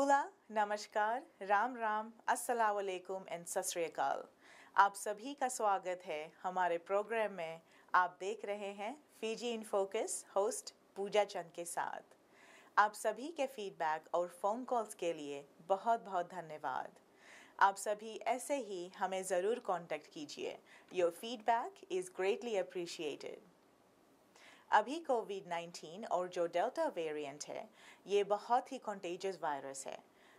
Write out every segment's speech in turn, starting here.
बुला, नमस्कार, राम राम, अस्सलाम वालेकुम एंड सत श्री अकाल। आप सभी का स्वागत है हमारे प्रोग्राम में। आप देख रहे हैं फीजी इन फोकस होस्ट पूजा चंद के साथ। आप सभी के फीडबैक और फ़ोन कॉल्स के लिए बहुत बहुत धन्यवाद। आप सभी ऐसे ही हमें ज़रूर कांटेक्ट कीजिए। Your feedback is greatly appreciated. अभी कोविड-19 और जो डेल्टा वेरिएंट है, ये बहुत ही कंटेजियस वायरस है।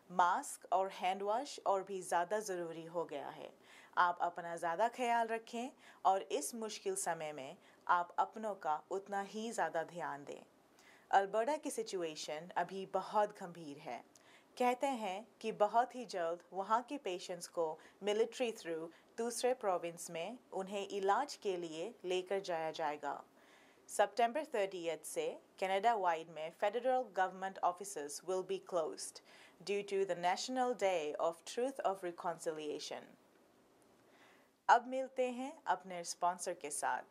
मास्क और हैंड वॉश और भी ज़्यादा ज़रूरी हो गया है। आप अपना ज़्यादा ख्याल रखें और इस मुश्किल समय में आप अपनों का उतना ही ज़्यादा ध्यान दें। अल्बर्टा की सिचुएशन अभी बहुत गंभीर है। कहते हैं कि बहुत ही जल्द वहाँ के पेशेंट्स को मिलिट्री थ्रू दूसरे प्रोविंस में उन्हें इलाज के लिए लेकर जाया जाएगा। September 30th से Canada wide में federal government offices will be closed due to the National Day of Truth of Reconciliation. अब मिलते हैं अपने स्पॉन्सर के साथ।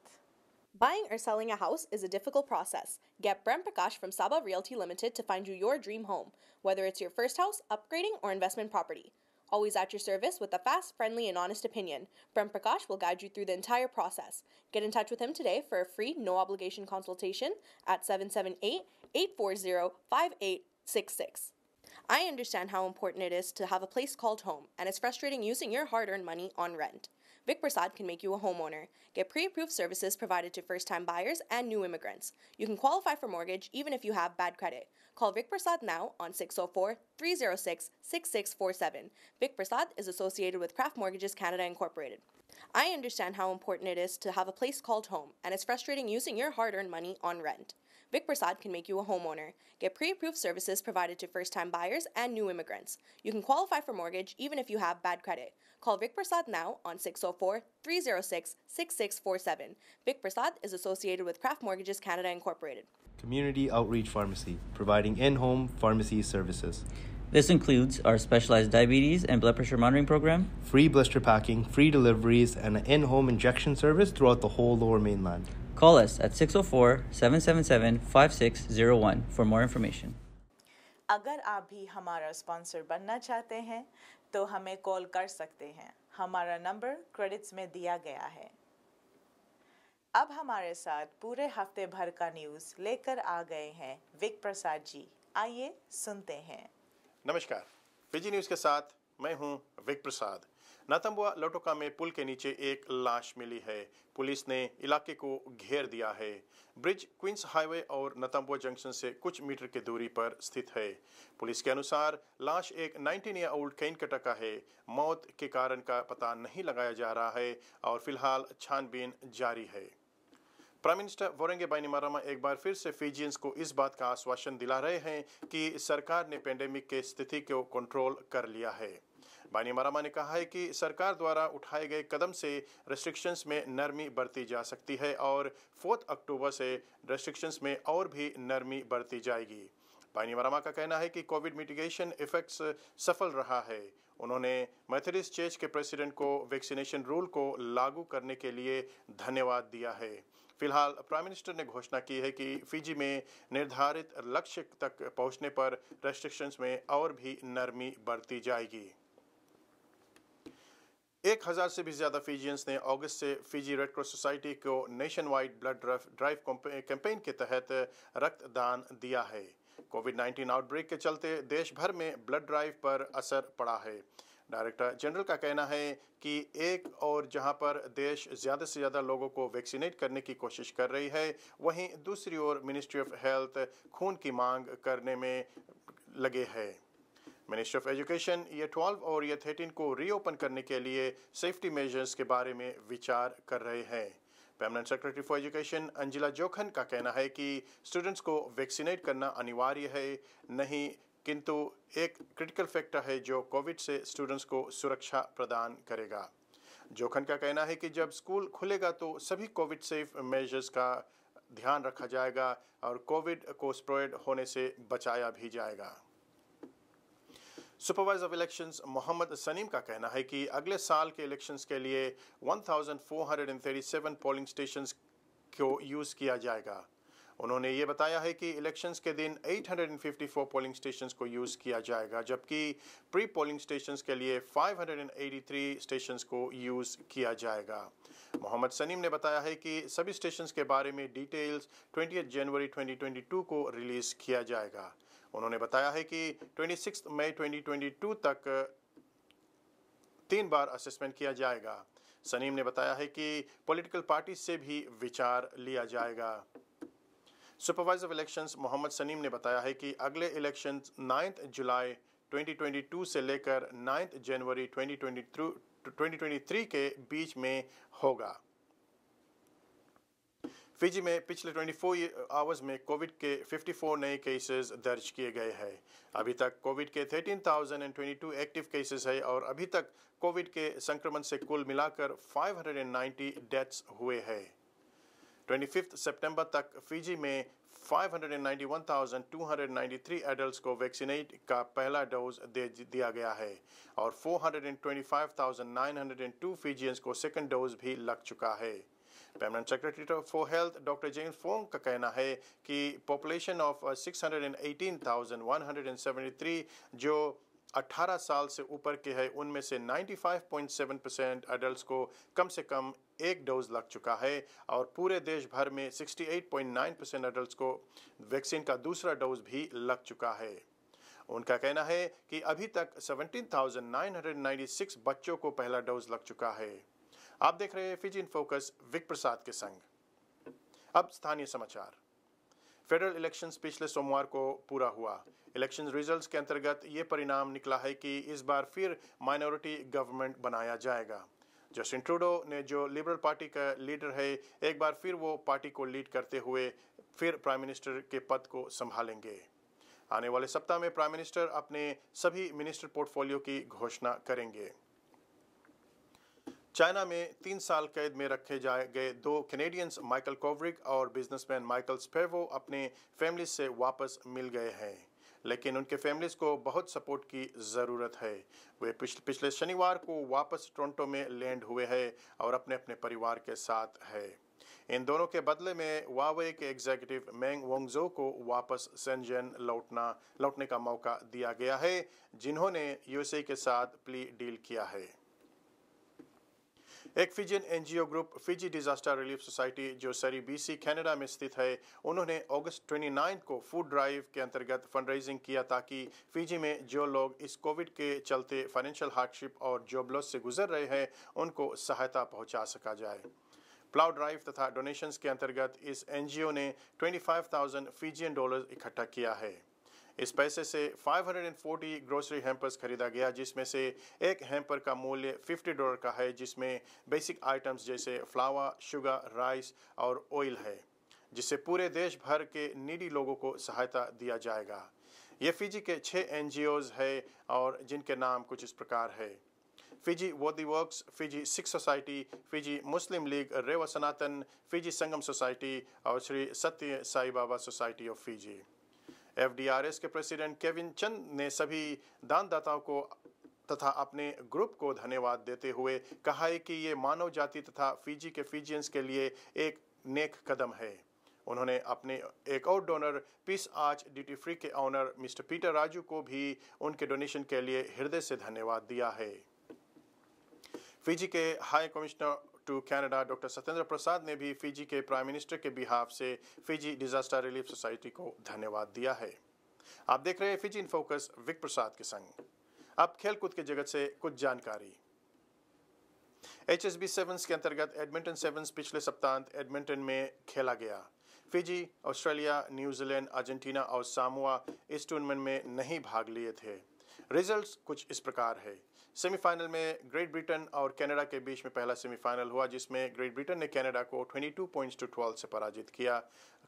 Buying or selling a house is a difficult process. Get Prem Prakash from Saba Realty Limited to find you your dream home, whether it's your first house, upgrading, or investment property. Always at your service with a fast, friendly, and honest opinion. Prem Prakash will guide you through the entire process. Get in touch with him today for a free, no obligation consultation at 778-840-5866. I understand how important it is to have a place called home, and it's frustrating using your hard-earned money on rent. Vic Prasad can make you a homeowner. Get pre-approved services provided to first-time buyers and new immigrants. You can qualify for mortgage even if you have bad credit. Call Vic Prasad now on 604-306-6647. Vic Prasad is associated with Craft Mortgages Canada Incorporated. I understand how important it is to have a place called home, and it's frustrating using your hard-earned money on rent. Vic Prasad can make you a homeowner. Get pre-approved services provided to first-time buyers and new immigrants. You can qualify for mortgage even if you have bad credit. Call Vic Prasad now on 604-306-6647. Vic Prasad is associated with Craft Mortgages Canada Incorporated. Community Outreach Pharmacy, providing in-home pharmacy services. This includes our specialized diabetes and blood pressure monitoring program, Free blister packing, free deliveries, and an in-home injection service throughout the whole Lower Mainland. Call us at 604-777-5601 for more information. अगर आप भी हमारा sponsor बनना चाहते हैं तो हमें call कर सकते हैं। हमारा नंबर क्रेडिट्स में दिया गया है। अब हमारे साथ पूरे हफ्ते भर का न्यूज़ लेकर आ गए हैं विक प्रसाद जी। आइए सुनते हैं। नमस्कार, फीजी न्यूज़ के साथ मैं हूं विक प्रसाद। नातंबुआ लोटोका में पुल के नीचे एक लाश मिली है। पुलिस ने इलाके को घेर दिया है। ब्रिज क्वींस हाईवे और नातंबुआ जंक्शन से कुछ मीटर की दूरी पर स्थित है। पुलिस के अनुसार लाश एक 19 ईयर ओल्ड कैनकटा का है। मौत के कारण का पता नहीं लगाया जा रहा है और फिलहाल छानबीन जारी है। प्राइम मिनिस्टर वोरेंगे बाइनीमारामा एक बार फिर से फिजियंस को इस बात का आश्वासन दिला रहे हैं कि सरकार ने पेंडेमिक के स्थिति को कंट्रोल कर लिया है। बाइनीमारामा ने कहा है कि सरकार द्वारा उठाए गए कदम से रेस्ट्रिक्शंस में नरमी बरती जा सकती है और 4 अक्टूबर से रेस्ट्रिक्शंस में और भी नरमी बरती जाएगी। बाइनीमारामा का कहना है कि कोविड मिटिगेशन इफेक्ट्स सफल रहा है। उन्होंने मेथोडिस्ट चर्च के प्रेसिडेंट को वैक्सीनेशन रूल को लागू करने के लिए धन्यवाद दिया है। फिलहाल प्राइम मिनिस्टर ने घोषणा की है कि फिजी में निर्धारित लक्ष्य तक पहुंचने पर रेस्ट्रिक्शंस में और भी नरमी बरती जाएगी। 1000 से भी ज़्यादा फिजियंस ने अगस्त से फिजी रेड क्रॉस सोसाइटी को nation wide blood drive campaign के तहत रक्तदान दिया है। कोविड-19 आउटब्रेक के चलते देश भर में ब्लड ड्राइव पर असर पड़ा है। डायरेक्टर जनरल का कहना है कि एक और जहां पर देश ज़्यादा से ज़्यादा लोगों को वैक्सीनेट करने की कोशिश कर रही है, वहीं दूसरी ओर मिनिस्ट्री ऑफ हेल्थ खून की मांग करने में लगे है। मिनिस्ट्री ऑफ एजुकेशन ईयर 12 और ईयर 13 को रीओपन करने के लिए सेफ्टी मेजर्स के बारे में विचार कर रहे हैं। Permanent secretary for education Anjila Jokhan का कहना है कि स्टूडेंट्स को वैक्सीनेट करना अनिवार्य है नहीं, किंतु एक क्रिटिकल फैक्टर है जो कोविड से स्टूडेंट्स को सुरक्षा प्रदान करेगा। जोखन का कहना है कि जब स्कूल खुलेगा तो सभी कोविड सेफ मेजर्स का ध्यान रखा जाएगा और कोविड को स्प्रेड होने से बचाया भी जाएगा। Supervisor of elections Mohammad Saneem का कहना है कि अगले साल के इलेक्शंस के लिए 1437 पोलिंग स्टेशंस को यूज़ किया जाएगा। उन्होंने ये बताया है कि इलेक्शंस के दिन 854 पोलिंग स्टेशंस को यूज़ किया जाएगा, जबकि प्री पोलिंग स्टेशंस के लिए 583 स्टेशंस को यूज़ किया जाएगा। मोहम्मद सनीम ने बताया है कि सभी स्टेशंस के बारे में डिटेल्स 20 जनवरी 2022 को रिलीज़ किया जाएगा। उन्होंने बताया है कि 26 मई 2022 तक 3 बार असेसमेंट किया जाएगा। सनीम ने बताया है कि पॉलिटिकल पार्टी से भी विचार लिया जाएगा। सुपरवाइजर इलेक्शंस मोहम्मद सनीम ने बताया है कि अगले इलेक्शंस 9 जुलाई 2022 से लेकर 9 जनवरी 2023 के बीच में होगा। फिजी में पिछले 24 आवर्स में कोविड के 54 नए केसेस दर्ज किए गए हैं। अभी तक कोविड के 13,022 एक्टिव केसेस है और अभी तक कोविड के संक्रमण से कुल मिलाकर 590 डेथ्स हुए हैं। 25 सितंबर तक फिजी में 591,293 एडल्ट्स को वैक्सीनेट का पहला डोज दे दिया गया है और 425,902 फिजियंस को सेकंड डोज भी लग चुका है। Permanent secretary for health doctor James Fong का कहना है कि पॉपुलेशन ऑफ 618,173 जो 18 साल से ऊपर के हैं, उनमें से 95.7% एडल्ट्स को कम से कम एक डोज लग चुका है और पूरे देश भर में 68.9% एडल्ट्स को वैक्सीन का दूसरा डोज भी लग चुका है। उनका कहना है कि अभी तक 17,996 बच्चों को पहला डोज लग चुका है। आप देख रहे हैं Fiji in focus Vik Prasad के संग। अब स्थानीय समाचार। फेडरल इलेक्शंस पिछले सोमवार को पूरा हुआ। इलेक्शन रिजल्ट्स के अंतर्गत ये परिणाम निकला है कि इस बार फिर माइनॉरिटी गवर्नमेंट बनाया जाएगा। जस्टिन ट्रूडो ने, जो लिबरल पार्टी का लीडर है, एक बार फिर वो पार्टी को लीड करते हुए फिर प्राइम मिनिस्टर के पद को संभालेंगे। आने वाले सप्ताह में प्राइम मिनिस्टर अपने सभी मिनिस्टर पोर्टफोलियो की घोषणा करेंगे। चाइना में 3 साल कैद में रखे गए 2 कैनेडियंस माइकल कोवरिक और बिजनेसमैन माइकल स्पेवो अपने फैमिली से वापस मिल गए हैं, लेकिन उनके फैमिलीज को बहुत सपोर्ट की ज़रूरत है। वे पिछले शनिवार को वापस टोरंटो में लैंड हुए हैं और अपने अपने परिवार के साथ है। इन दोनों के बदले में वावे के एग्जीक्यूटिव मेंग वोंगजो को वापस शेनज़ेन लौटने का मौका दिया गया है, जिन्होंने यूएसए के साथ प्ली डील किया है। एक Fijian NGO group Fiji disaster relief Society, जो सरी बीसी कनाडा में स्थित है, उन्होंने अगस्त 29 को फूड ड्राइव के अंतर्गत फंडरेजिंग किया ताकि फिजी में जो लोग इस कोविड के चलते फाइनेंशियल हार्डशिप और जॉब लॉस से गुजर रहे हैं, उनको सहायता पहुंचा सका जाए। प्लाउ ड्राइव तथा डोनेशंस के अंतर्गत इस एनजीओ ने $25,000 फिजियन डॉलर इकट्ठा किया है। इस पैसे से 540 ग्रोसरी हैम्पर्स खरीदा गया, जिसमें से एक हैम्पर का मूल्य $50 का है, जिसमें बेसिक आइटम्स जैसे फ्लावर, शुगर, राइस और ऑयल है, जिससे पूरे देश भर के नीडी लोगों को सहायता दिया जाएगा। ये फिजी के 6 एनजीओज है और जिनके नाम कुछ इस प्रकार है: फिजी वोदी works, Fiji Sikh society, Fiji Muslim league Rewa Sanatan, Fiji Sangam society और Shri Satya Sai Baba society of Fiji. FDRS के प्रेसिडेंट केविन चंद ने सभी दानदाताओं को तथा अपने ग्रुप को धन्यवाद देते हुए कहा है कि ये मानव जाति तथा फिजी के फिजियंस के लिए एक नेक कदम है। उन्होंने अपने एक और donor Peace Arch Duty Free के ऑनर मिस्टर पीटर राजू को भी उनके डोनेशन के लिए हृदय से धन्यवाद दिया है। फिजी के high commissioner to Canada doctor Satyendra Prasad ने भी फिजी के प्राइम मिनिस्टर के बिहाफ से फिजी डिजास्टर रिलीफ सोसाइटी को धन्यवाद दिया है। आप देख रहे हैं Fiji in focus Vik Prasad के संग। अब खेलकूद के जगत से कुछ जानकारी। HSB सेवन्स के अंतर्गत एडमिंटन सेवन्स पिछले सप्ताह एडमिंटन में खेला गया। फिजी, ऑस्ट्रेलिया, न्यूजीलैंड, अर्जेंटीना और सामोआ इस टूर्नामेंट में नहीं भाग लिए थे। रिजल्ट्स कुछ इस प्रकार है। सेमीफाइनल में ग्रेट ब्रिटेन और कनाडा के बीच में पहला सेमीफाइनल हुआ, जिसमें ग्रेट ब्रिटेन ने कनाडा को 22 पॉइंट्स टू 12 से पराजित किया।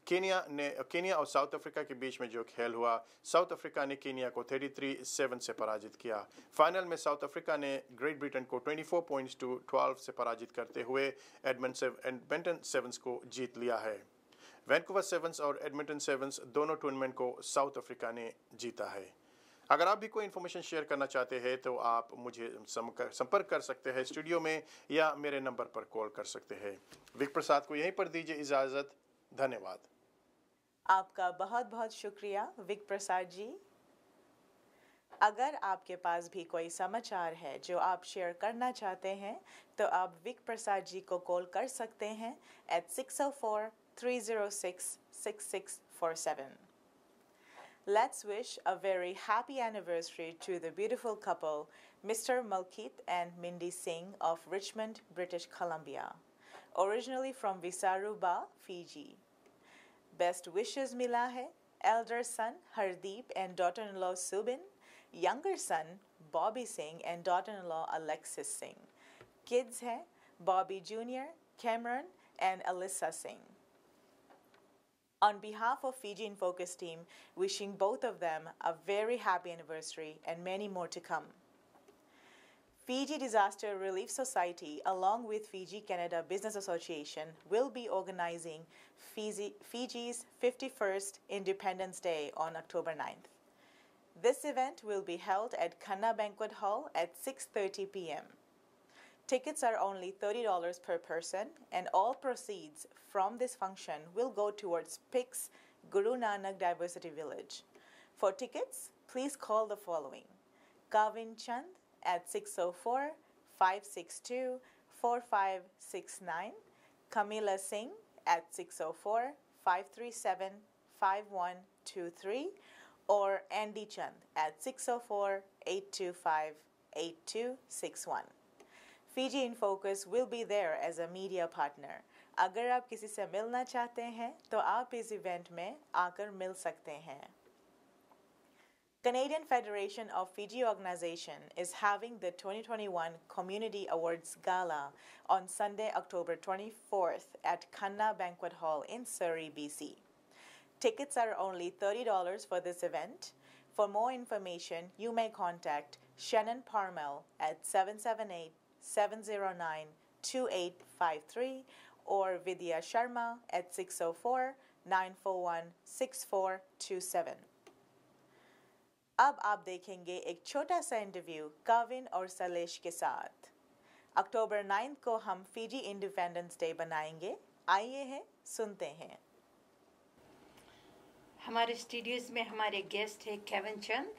केनिया और साउथ अफ्रीका के बीच में जो खेल हुआ, साउथ अफ्रीका ने केनिया को 33-7 से पराजित किया। फाइनल में साउथ अफ्रीका ने ग्रेट ब्रिटेन को 24 पॉइंट्स टू 12 से पराजित करते हुए एडमिंटन सेवन्स को जीत लिया है। वैंकूवर सेवन्स और एडमिंटन सेवन्स दोनों टूर्नामेंट को साउथ अफ्रीका ने जीता है। अगर आप भी कोई इन्फॉर्मेशन शेयर करना चाहते हैं तो आप मुझे संपर्क कर सकते हैं स्टूडियो में या मेरे नंबर पर कॉल कर सकते हैं। विक प्रसाद को यहीं पर दीजिए इजाज़त। धन्यवाद। आपका बहुत बहुत शुक्रिया विक प्रसाद जी। अगर आपके पास भी कोई समाचार है जो आप शेयर करना चाहते हैं तो आप विक प्रसाद जी को कॉल कर सकते हैं at 604-306-6647. Let's wish a very happy anniversary to the beautiful couple, Mr. Malkit and Mindy Singh of Richmond, British Columbia, originally from Visaruba, Fiji. Best wishes मिला है elder son Hardeep and daughter-in-law Subin, younger son Bobby Singh and daughter-in-law Alexis Singh. Kids हैं Bobby Jr., Cameron and Alyssa Singh. On behalf of Fiji in Focus team, wishing both of them a very happy anniversary and many more to come. Fiji Disaster Relief Society, along with Fiji Canada Business Association, will be organizing Fiji's 51st Independence Day on October 9th. This event will be held at Khanna Banquet Hall at 6:30 p.m. Tickets are only $30 per person, and all proceeds from this function will go towards PIC's Guru Nanak Diversity Village. For tickets, please call the following: Kavin Chand at 604-562-4569, Kamila Singh at 604-537-5123, or Andy Chand at 604-825-8261. Fiji in Focus will be there as a media partner. अगर आप किसी से मिलना चाहते हैं तो आप इस इवेंट में आकर मिल सकते हैं। Canadian Federation of Fiji Organization is having the 2021 Community Awards Gala on Sunday, October 24th at Khanna Banquet Hall in Surrey, BC. Tickets are only $30 for this event. For more information, you may contact Shannon Parmel at 778-709-2853 or Vidya Sharma at 604-941-6427. अब आप देखेंगे एक छोटा सा interview काविन और सलेश के साथ। अक्टूबर 9 को हम फिजी इंडिपेंडेंस डे बनाएंगे। आइए हैं सुनते हैं। हमारे स्टूडियोज में हमारे गेस्ट है केविन चंद।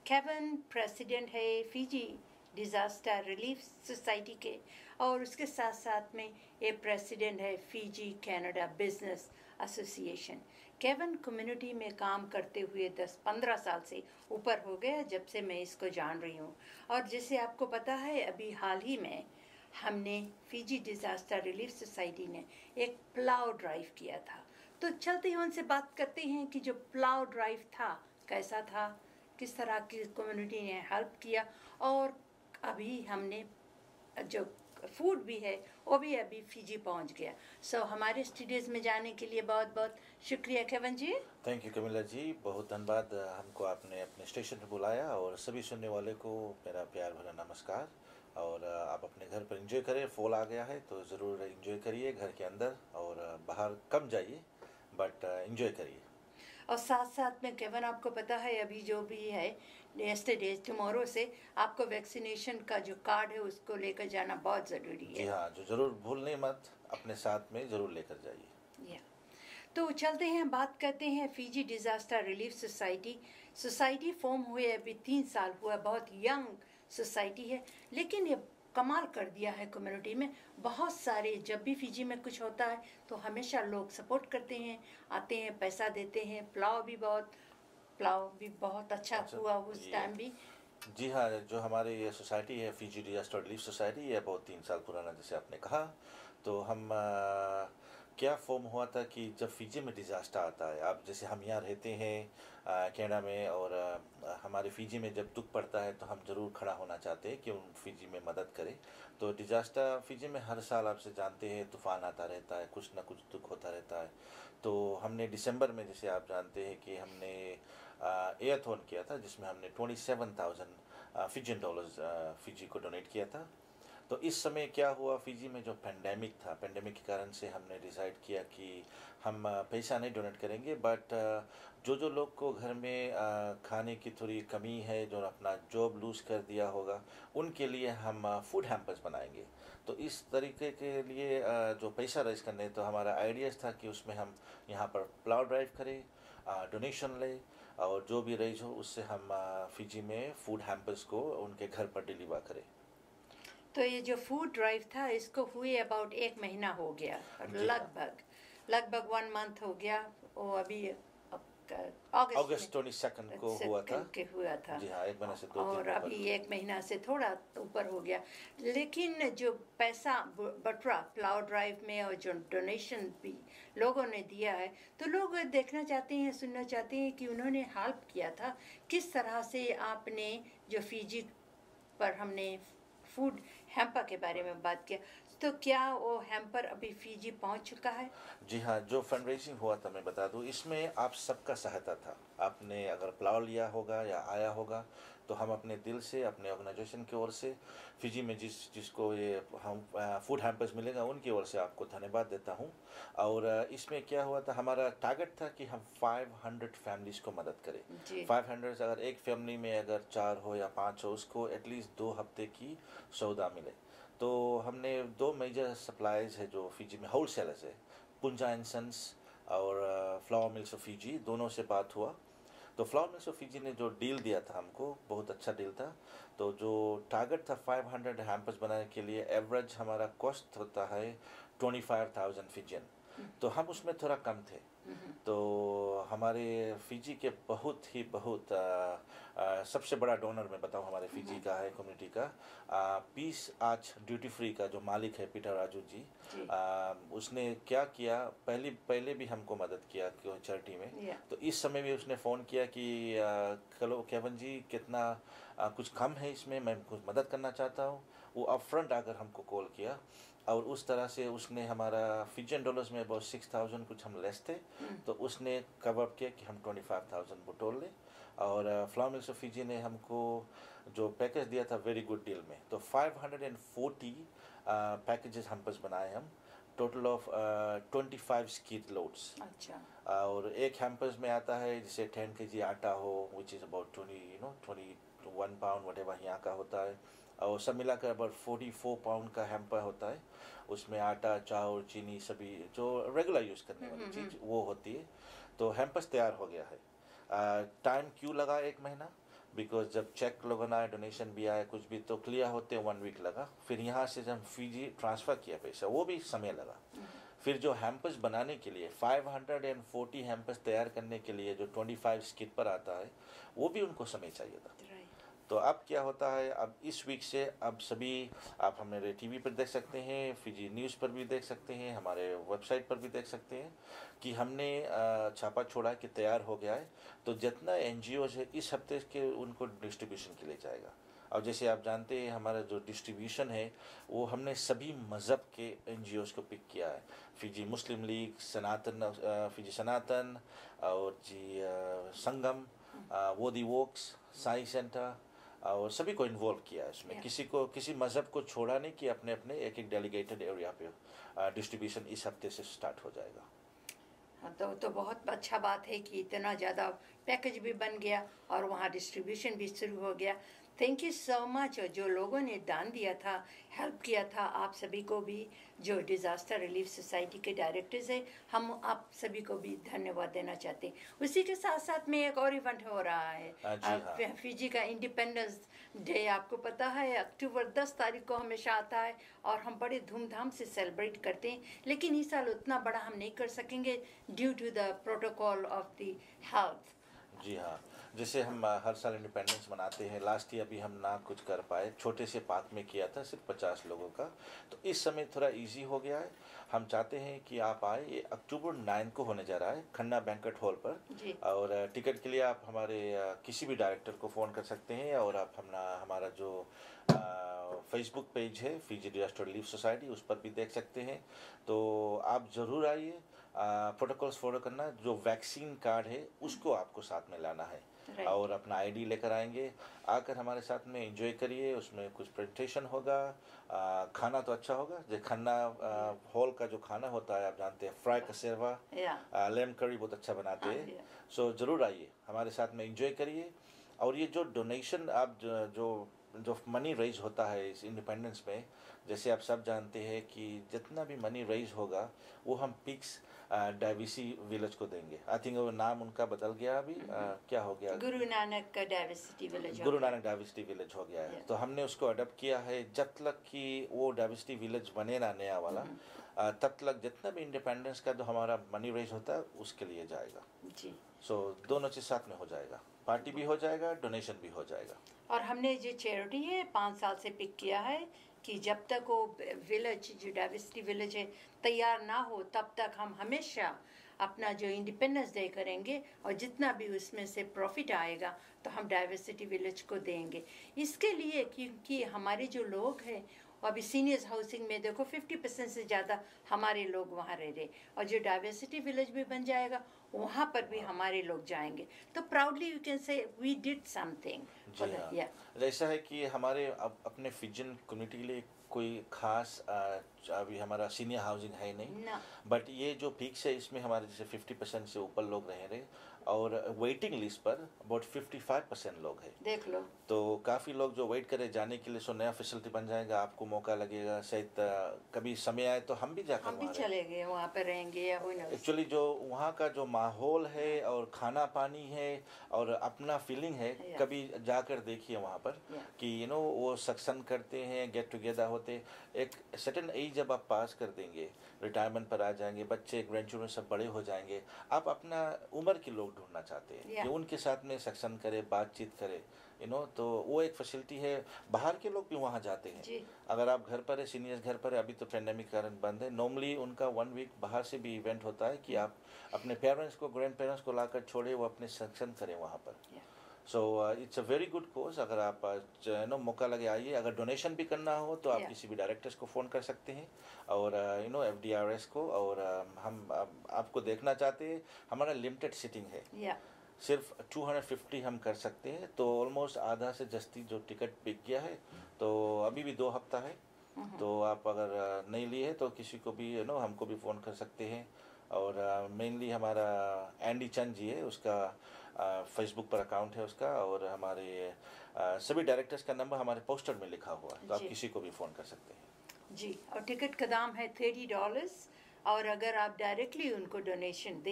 केविन प्रेसिडेंट है फिजी डिज़ास्टर रिलीफ सोसाइटी के, और उसके साथ साथ में ये प्रेसिडेंट है Fiji Canada business association. Kevin community में काम करते हुए 10-15 साल से ऊपर हो गया जब से मैं इसको जान रही हूँ। और जैसे आपको पता है, अभी हाल ही में हमने फिजी डिज़ास्टर रिलीफ सोसाइटी ने एक प्लाव ड्राइव किया था। तो चलते ही उनसे बात करते हैं कि जो प्लाव ड्राइव था कैसा था, किस तरह की कम्युनिटी ने हेल्प किया, और अभी हमने जो फूड भी है वो भी अभी फिजी पहुंच गया। हमारे स्टूडियोज में जाने के लिए बहुत बहुत शुक्रिया केविन जी। थैंक यू कमिला जी, बहुत धन्यवाद हमको आपने अपने स्टेशन पर बुलाया, और सभी सुनने वाले को मेरा प्यार भरा नमस्कार। और आप अपने घर पर एंजॉय करें, फॉल आ गया है तो ज़रूर एंजॉय करिए घर के अंदर, और बाहर कम जाइए बट एंजॉय करिए। और साथ साथ में केविन, आपको पता है अभी जो भी है यस्टरडे टुमारो से आपको वैक्सीनेशन का जो कार्ड है उसको लेकर जाना बहुत ज़रूरी है। जी हाँ, जो ज़रूर भूलने मत, अपने साथ में ज़रूर लेकर जाइए। तो चलते हैं, बात करते हैं Fiji disaster relief society form हुए अभी 3 साल हुआ, बहुत यंग सोसाइटी है, लेकिन ये कमाल कर दिया है कम्युनिटी में। बहुत सारे, जब भी फिजी में कुछ होता है तो हमेशा लोग सपोर्ट करते हैं, आते हैं, पैसा देते हैं। प्लाव भी बहुत अच्छा हुआ उस टाइम भी। जी हाँ, जो हमारी ये सोसाइटी है फिजी डिज़ास्टर रिलीफ सोसाइटी, ये बहुत 3 साल पुराना जैसे आपने कहा। तो हम क्या फॉर्म हुआ था कि जब फिजी में डिज़ास्टर आता है, अब जैसे हम यहाँ रहते हैं कनाडा में, और हमारे फिजी में जब दुख पड़ता है तो हम ज़रूर खड़ा होना चाहते हैं कि उन फिजी में मदद करें। तो डिज़ास्टर फिजी में हर साल आपसे जानते हैं तूफ़ान आता रहता है, कुछ ना कुछ दुख होता रहता है। तो हमने दिसंबर में, जैसे आप जानते हैं कि हमने एयरथॉन किया था जिसमें हमने $27,000 फिजियन डॉलर्स फिजी को डोनेट किया था। तो इस समय क्या हुआ, फिजी में जो पेंडेमिक था, पेंडेमिक के कारण से हमने डिसाइड किया कि हम पैसा नहीं डोनेट करेंगे, बट जो लोग को घर में खाने की थोड़ी कमी है, जो अपना जॉब लूज़ कर दिया होगा, उनके लिए हम फूड हैम्पर्स बनाएंगे। तो इस तरीके के लिए जो पैसा रेज करने, तो हमारा आइडियाज़ था कि उसमें हम यहाँ पर प्लाउ ड्राइव करें, डोनेशन ले, और जो भी रेज हो उससे हम फिजी में फूड हैम्पर्स को उनके घर पर डिलीवर करें। तो ये जो फूड ड्राइव था इसको हुए अबाउट 1 महीना हो गया, जी हाँ। लगभग 1 मंथ हो गया। वो अभी अगस्त 22 को हुआ था। हुआ था जी हाँ, 1 महीने से 2-3 और अभी 1 महीना से थोड़ा ऊपर हो गया। लेकिन जो पैसा बटरा प्लाउ ड्राइव में और जो डोनेशन भी लोगों ने दिया है, तो लोग देखना चाहते हैं, सुनना चाहते हैं कि उन्होंने हेल्प किया था किस तरह से। आपने जो फिजी पर हमने फूड हैम्पर के बारे में बात किया, तो क्या वो हैम्पर अभी फिजी पहुंच चुका है? जी हाँ, जो फंड रेजिंग हुआ था मैं बता दूं, इसमें आप सबका सहायता था। आपने अगर प्लाव लिया होगा या आया होगा, तो हम अपने दिल से, अपने ऑर्गेनाइजेशन की ओर से, फिजी में जिसको ये हम फूड हैम्पर्स मिलेगा, उनकी ओर से आपको धन्यवाद देता हूँ। और इसमें क्या हुआ था, हमारा टारगेट था कि हम 500 फैमिलीज़ को मदद करें। 500 अगर एक फैमिली में अगर 4 हो या 5 हो, उसको एटलीस्ट 2 हफ्ते की सौदा मिले। तो हमने 2 मेजर सप्लाईज है जो फिजी में होल सेलर्स है, पुंजा एंड सन्स और फ्लावर मिल्स ऑफ फिजी, दोनों से बात हुआ। तो फ्लावर मिल्स ऑफ फिजी ने जो डील दिया था हमको, बहुत अच्छा डील था। तो जो टारगेट था 500 हैम्पर्स बनाने के लिए, एवरेज हमारा कॉस्ट होता है 25,000 फिजियन, तो हम उसमें थोड़ा कम थे। तो हमारे फिजी के बहुत सबसे बड़ा डोनर मैं बताऊं हमारे फिजी का है, कम्युनिटी का, पीस आर्च ड्यूटी फ्री का जो मालिक है पीटर राजू जी, उसने क्या किया, पहले भी हमको मदद किया चैरिटी में। तो इस समय भी उसने फ़ोन किया कि चलो केवन जी, कितना कुछ कम है इसमें, मैं कुछ मदद करना चाहता हूँ। वो अपफ्रंट आकर हमको कॉल किया, और उस तरह से उसने हमारा फिजियन डॉलर्स में अबाउट 6,000 कुछ हम लेस थे, तो उसने कवर किया कि हम 25,000 बटोर लें। और फ्लावर मिल्स ऑफ फिजी ने हमको जो पैकेज दिया था, वेरी गुड डील में। तो 540 पैकेजेस हैम्पर्स बनाए हम, टोटल ऑफ 25 स्कीड लोड्स। अच्छा। और एक हैम्पर्स में आता है जैसे 10 kg आटा हो, which is about 21 pound whatever यहाँ का होता है, और सब मिलाकर अबाउट 44 पाउंड का हैम्पर होता है। उसमें आटा, चावल, चीनी, सभी जो रेगुलर यूज़ करने वाली चीज़ वो होती है। तो हैम्पर्स तैयार हो गया है। टाइम क्यों लगा 1 महीना, बिकॉज जब चेक लोगों ने डोनेशन भी आया, कुछ भी, तो क्लियर होते 1 वीक लगा। फिर यहाँ से जब फिजी ट्रांसफ़र किया पैसा, वो भी समय लगा। फिर जो हैम्पर्स बनाने के लिए 540 हैम्पर्स तैयार करने के लिए जो 25 स्किट पर आता है, वो भी उनको समय चाहिए था। तो अब क्या होता है, अब इस वीक से अब सभी आप हमारे टीवी पर देख सकते हैं, फिजी न्यूज़ पर भी देख सकते हैं, हमारे वेबसाइट पर भी देख सकते हैं कि हमने छापा छोड़ा कि तैयार हो गया है। तो जितना NGOs है इस हफ्ते के उनको डिस्ट्रीब्यूशन के लिए जाएगा। और जैसे आप जानते हैं, हमारा जो डिस्ट्रीब्यूशन है वो हमने सभी मज़हब के NGOs को पिक किया है। फिजी मुस्लिम लीग, फिजी सनातन, और जी संगम, वोदी वोक्स, साई सेंटर, और सभी को इन्वॉल्व किया है इसमें। किसी मज़हब को छोड़ा नहीं कि अपने अपने एक डेलीगेटेड एरिया पे डिस्ट्रीब्यूशन इस हफ्ते से स्टार्ट हो जाएगा। तो बहुत अच्छा बात है कि इतना ज़्यादा पैकेज भी बन गया और वहाँ डिस्ट्रीब्यूशन भी शुरू हो गया। थैंक यू सो मच जो लोगों ने दान दिया था, हेल्प किया था, आप सभी को भी, जो डिज़ास्टर रिलीफ सोसाइटी के डायरेक्टर्स हैं, हम आप सभी को भी धन्यवाद देना चाहते हैं। उसी के साथ साथ में एक और इवेंट हो रहा है, फिजी का इंडिपेंडेंस डे, आपको पता है अक्टूबर 10 तारीख को हमेशा आता है और हम बड़े धूमधाम से सेलिब्रेट करते हैं। लेकिन इस साल उतना बड़ा हम नहीं कर सकेंगे due to the protocol of the health. जी हाँ, जैसे हम हर साल इंडिपेंडेंस मनाते हैं, लास्ट ईयर भी हम ना कुछ कर पाए, छोटे से पार्क में किया था, सिर्फ 50 लोगों का। तो इस समय थोड़ा इजी हो गया है। हम चाहते हैं कि आप आए, ये अक्टूबर 9 को होने जा रहा है खन्ना बैंक्वेट हॉल पर। और टिकट के लिए आप हमारे किसी भी डायरेक्टर को फ़ोन कर सकते हैं, और आप हमारा जो फेसबुक पेज है फिजी डिजास्टर रिलीफ सोसाइटी, उस पर भी देख सकते हैं। तो आप ज़रूर आइए। प्रोटोकॉल्स फॉलो करना, जो वैक्सीन कार्ड है उसको आपको साथ में लाना है। Right. और अपना आईडी लेकर आएंगे, आकर हमारे साथ में एंजॉय करिए। उसमें कुछ प्रेजेंटेशन होगा, खाना तो अच्छा होगा। जो खाना हॉल का जो खाना होता है आप जानते हैं, फ्राई कसेरवा, लेम करी बहुत अच्छा बनाते हैं। सो ज़रूर आइए, हमारे साथ में एंजॉय करिए। और ये जो डोनेशन आप जो मनी रेज होता है इस इंडिपेंडेंस में, जैसे आप सब जानते हैं कि जितना भी मनी रेज होगा वो हम पिक्स डाइविसी विलेज को देंगे। आई थिंक वो नाम उनका बदल गया अभी, क्या हो गया, Guru Nanak diversity village, Guru Nanak diversity village हो गया है। तो हमने उसको अडॉप्ट किया है। जब तक कि वो डाइवर्सिटी विलेज बने ना नया वाला, तब तक जितना भी इंडिपेंडेंस का जो हमारा मनी रेज होता है उसके लिए जाएगा जी। सो दोनों चीज़ साथ में हो जाएगा, पार्टी भी हो जाएगा, डोनेशन भी हो जाएगा। और हमने जो चैरिटी है 5 साल से पिक किया है कि जब तक वो विलेज जो डाइवर्सिटी विलेज है तैयार ना हो तब तक हम हमेशा अपना जो इंडिपेंडेंस डे करेंगे, और जितना भी उसमें से प्रॉफिट आएगा तो हम डाइवर्सिटी विलेज को देंगे। इसके लिए क्योंकि हमारे जो लोग हैं अभी सीनियर्स हाउसिंग में देखो 50% से ज़्यादा हमारे लोग वहाँ रह रहे, और जो डाइवर्सिटी विलेज भी बन जाएगा वहाँ पर भी हमारे लोग जाएंगे। तो proudly you can say we did something. जी हाँ, ऐसा है कि हमारे अपने फिजियन कम्युनिटी के लिए कोई खास अभी हमारा सीनियर हाउसिंग है नहीं, बट ये जो पीक्स है इसमें हमारे जैसे 50% से ऊपर लोग रह रहे, और वेटिंग लिस्ट पर अबाउट 55% लोग हैं। देख लो, तो काफ़ी लोग जो वेट करे जाने के लिए, सो नया फैसिलिटी बन जाएगा, आपको मौका लगेगा। शायद कभी समय आए तो हम भी जाकर हम भी चले गए वहाँ पर रहेंगे या एक्चुअली जो वहाँ का जो माहौल है और खाना पानी है और अपना फीलिंग है, कभी जाकर देखिए वहाँ पर कि वो सत्संग करते हैं, गेट टुगेदर होते। एक सर्टेन एज जब आप पास कर देंगे, रिटायरमेंट पर आ जाएंगे, बच्चे ग्रैंड चिल्ड्रन सब बड़े हो जाएंगे, आप अपना उम्र के लोग ढूंढना चाहते हैं कि उनके साथ में सत्संग करे, बातचीत करे, तो वो एक फैसिलिटी है। बाहर के लोग भी वहाँ जाते हैं। अगर आप घर पर है, सीनियर्स घर पर है, अभी तो पेंडेमिक कारण बंद है, नॉर्मली उनका 1 वीक बाहर से भी इवेंट होता है कि आप अपने पेरेंट्स को, ग्रैंड पेरेंट्स को लाकर छोड़े, वो अपने सत्संग करें वहाँ पर। So it's a very good course. अगर आप मौका लगे आइए। अगर डोनेशन भी करना हो तो आप किसी भी डायरेक्टर्स को फ़ोन कर सकते हैं, और FDRS को, और हम आपको देखना चाहते हैं। हमारा लिमिटेड सीटिंग है, सिर्फ 250 हम कर सकते हैं। तो ऑलमोस्ट आधा से जस्ती जो टिकट बिक गया है, तो अभी भी 2 हफ्ता है। तो आप अगर नहीं लिए तो किसी को भी हमको भी फ़ोन कर सकते हैं। और मेनली हमारा एंडी चंद जी है, उसका फेसबुक पर अकाउंट है उसका, और हमारे सभी डायरेक्टर्स का नंबर हमारे पोस्टर में लिखा हुआ है, तो आप किसी को भी फ़ोन कर सकते हैं जी। और टिकट का दाम है $30, और अगर आप डायरेक्टली उनको डोनेशन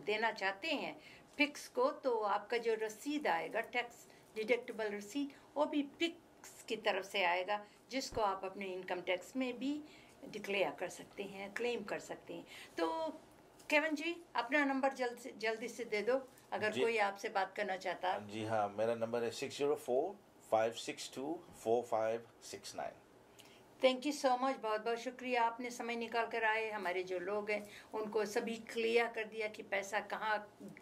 देना चाहते हैं पिक्स को, तो आपका जो रसीद आएगा, टैक्स डिडक्टेबल रसीद, वो भी पिक्स की तरफ से आएगा, जिसको आप अपने इनकम टैक्स में भी डिक्लेयर कर सकते हैं, क्लेम कर सकते हैं। तो केवन जी, अपना नंबर जल्दी से दे दो अगर कोई आपसे बात करना चाहता है। जी हाँ, मेरा नंबर है 604-562-4569। थैंक यू सो मच, बहुत बहुत शुक्रिया, आपने समय निकाल कर आए। हमारे जो लोग हैं उनको सभी क्लियर कर दिया कि पैसा कहाँ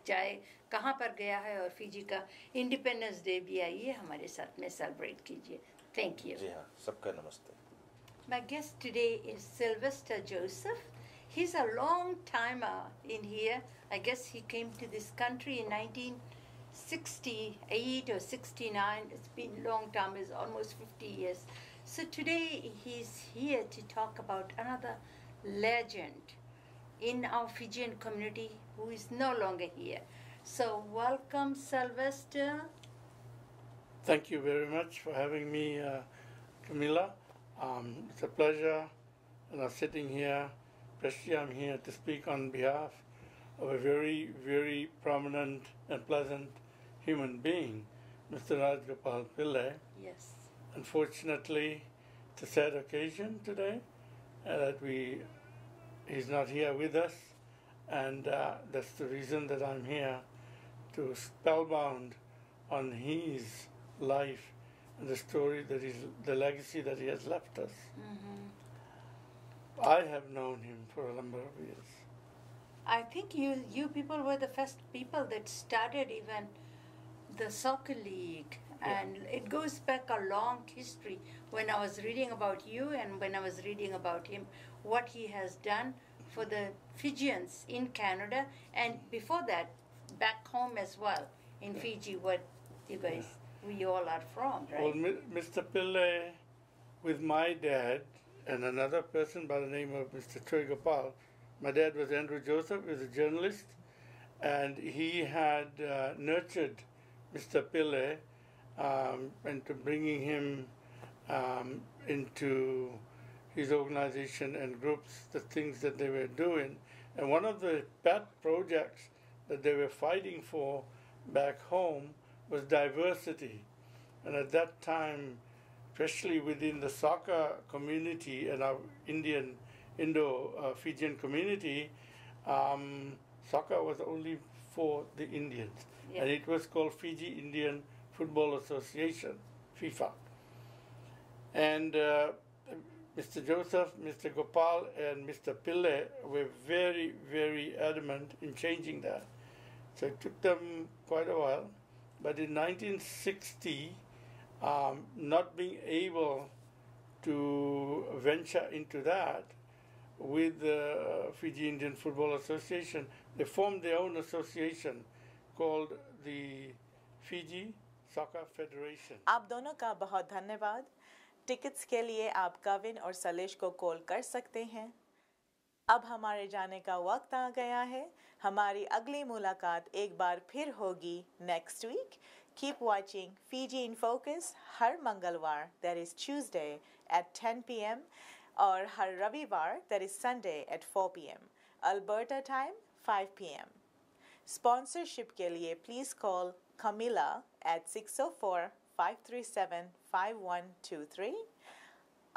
जाए, कहाँ पर गया है, और फिजी का इंडिपेंडेंस डे भी आइए हमारे साथ में सेलिब्रेट कीजिए। Thank you. जी हाँ, सबका नमस्ते। My guest today is Sylvester Joseph. He's a long timer in here. I guess he came to this country in 1968 or 69. It's been a long time, it's almost 50 years. So today he's here to talk about another legend in our Fijian community who is no longer here. So welcome, Sylvester. Thank you very much for having me, Camilla. It's a pleasure, sitting here. Especially I'm here to speak on behalf of a very, very prominent and pleasant human being, Mr. Rajgopal Pillai. Yes. Unfortunately, it's a sad occasion today that he's not here with us, and that's the reason that I'm here, to spellbound on his life and the story the legacy that he has left us. I have known him for a number of years. I think you people were the first people that started even the soccer league, and it goes back a long history. When I was reading about you and when I was reading about him, what he has done for the Fijians in Canada, and before that back home as well in Fiji, what you guys, we all are from, right? Well, Mr. Pillai, with my dad and another person by the name of Mr. Troy Gopal. My dad was Andrew Joseph, he was a journalist, and he had nurtured Mr. Pillai into bringing him into his organization and groups, the things that they were doing. And one of the pet projects that they were fighting for back home was diversity. And at that time, especially within the soccer community and our Indo-Fijian community, soccer was only for the Indians. Yeah. And it was called Fiji Indian Football Association, FIFA. And Mr. Joseph, Mr. Gopal, and Mr. Pillai were very, very adamant in changing that. So it took them quite a while. But in 1960, not being able to venture into that with the Fiji Indian Football Association, they formed their own association called the Fiji Soccer Federation. आप दोनों का बहुत धन्यवाद। Tickets के लिए आप कविन और सलेश को कॉल कर सकते हैं। अब हमारे जाने का वक्त आ गया है। हमारी अगली मुलाकात एक बार फिर होगी next week. Keep watching Fiji in Focus हर मंगलवार, that is Tuesday at 10 p.m. और हर रविवार, that is Sunday at 4 p.m. Alberta time 5 p.m. Sponsorship के लिए please call Camilla at 604-537-5123.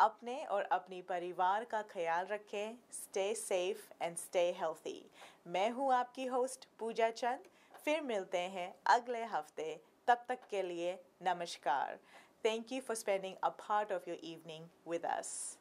अपने और अपनी परिवार का ख्याल रखें। Stay safe and stay healthy. मैं हूँ आपकी होस्ट पूजा चंद। फिर मिलते हैं अगले हफ्ते। तब तक के लिए नमस्कार. Thank you for spending a part of your evening with us.